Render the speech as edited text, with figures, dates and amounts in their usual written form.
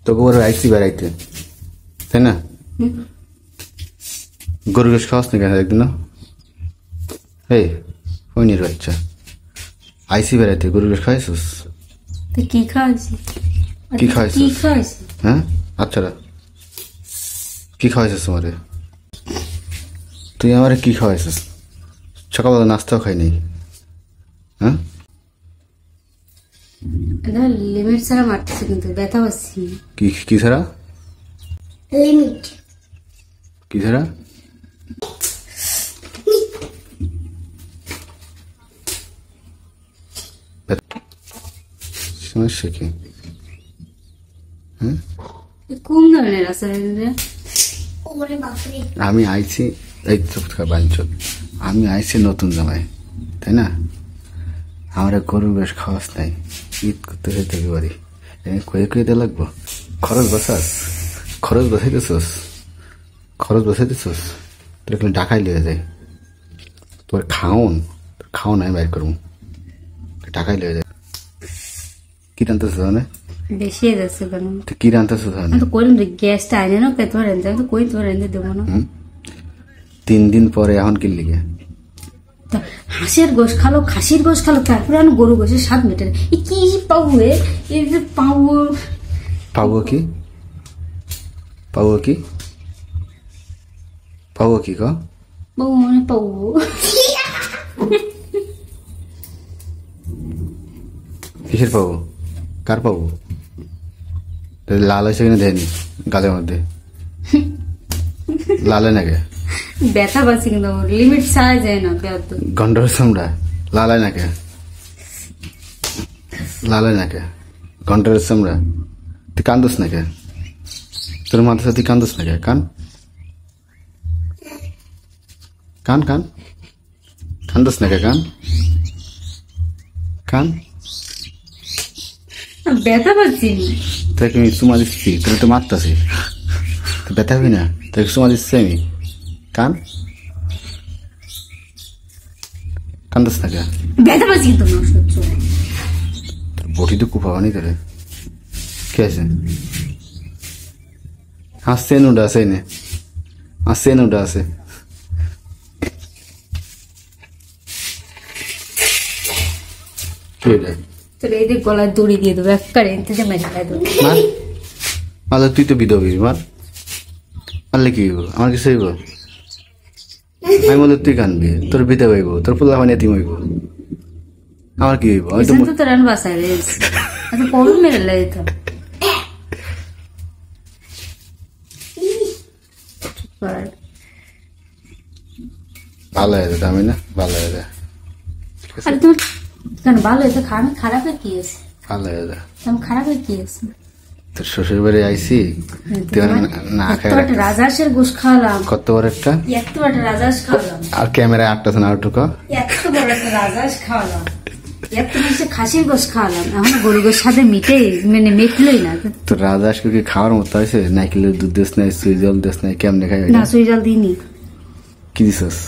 তোকে ওরা আইসি বেড়াইতে, তাই না? গরু গোশ খাওয়াস না কেন একদিন? এই ফোনের বাচ্চা, আইসি বেড়াইতে গরু গোশ খাওয়াইছিস? কি খাওয়াইছি? কি খাওয়াইছিস? কি খাওয়াইছি? হ্যাঁ আচ্ছা, কি খাওয়াইছিস আমারে? তুই আমারে কি খাওয়াইছিস? সকালবেলা নাস্তাও খাই নাই। হ্যাঁ লিমিট ছাড়া মারতেছে, কিন্তু ব্যথা পাচ্ছি। কি ছাড়া? লিমিট কি ছাড়া? সমস্যা কি? কোন ধরনের আছে? আমি আইছি এই বাঞ্চল, আমি আইছি নতুন জামাই, তাই না? আমরা গরু বেশ খাওয়াস নাই, ঈদ করতে যেতে পারি, কয়ে দিতে লাগবো। খরচ বসাইতেছস তোর এখানে ঢাকায় লেগে যায়। তোর খাওন আমি বাইর করবো, ঢাকায় লেগে যায়। কি টানতেছ তাহলে? বেশি যাচ্ছে কেন? তুই কি রানতেছ তাহলে? আমি তো কইলাম গ্যাসটা আইনে না, তোমার এনতে আমি তো কই তোমার এনতে দেবো না। 3 দিন পরে এখন কি লিগে? হাঁসের গোশ খালো, খাসির গোশ খালো, তারপরে আমি গরু গোশের স্বাদ মেটে না। কি পাবো? এই যে পাবো কি ক বাবু, মানে পাবো কিসের পাবো? কার পাবো? লাল হয়েছে কিনা দেয়নি গালের মধ্যে? লালে নাকি ব্যথা পাচ্ছি, কিন্তু লিমিট ছাড়া যায় না। গন্ডর চামড়া লালায় নাকে গন্ডরের চামড়া। তুই কান্দোস নাকি? তোর মাথার সাথে কান্দোস নাকি? কান কান্দোস নাকি? কান ব্যথা পাচ্ছি। তোকে আমি চুমা দিচ্ছি, তোর তো মারতাছি, তো ব্যথা হবি না? তোকে চুমা দিচ্ছি আমি। কান্দোস নাকি? ব্যথা পাচ্ছি কিন্তু তোর বটি তো কুপাবানি তোরে। কে আছে? হাসছেন ওটা আছে নে, হাসছেন ওটা আছে। কি এটা? তোর এই যে গলায় দড়ি দিয়ে দেবো একবারে, এনতে মেরে দেবো। মারলে তুই তো বিধবি, মারলে কি হইব? আমার কিছু হইব? আমি বললে তুই কানবি, তোর বিধে হইব, তোর পোলা মানে এতিম হইব, আমার কি হইব? আমি তো তোর রান বাসায় রয়েছে, পড়ুন মেরে লাগে তো। ভালো হয়ে যেত, আমি না ভালো হয়ে যায়। আরে তোমার কেন ভালো হয়েছে? খারাপের কি আছে? ভালো হয়ে যায়। খারাপের কি আছে? তোর শ্বশুর বাড়ি আইসি, না খাই রাজাসের গোশ খাওয়ালাম। কত বড় একটা রাজাস খাওয়ালাম, আর ক্যামেরায় আটটা না ওটুকু এত বড় একটা রাজাস খাওয়ালাম, এত বেশি খাসির গোশ খাওয়ালাম। এখন গরু গোশ সাথে মানে মেখলই না। তো রাজাসকে কি খাওয়ার মতো হয়েছে? নাইকেলের দুধ দেশ নাই, সুই জল দেশ নাই, কেমনে খাই? না সুই জল দিইনি। কি দিছস?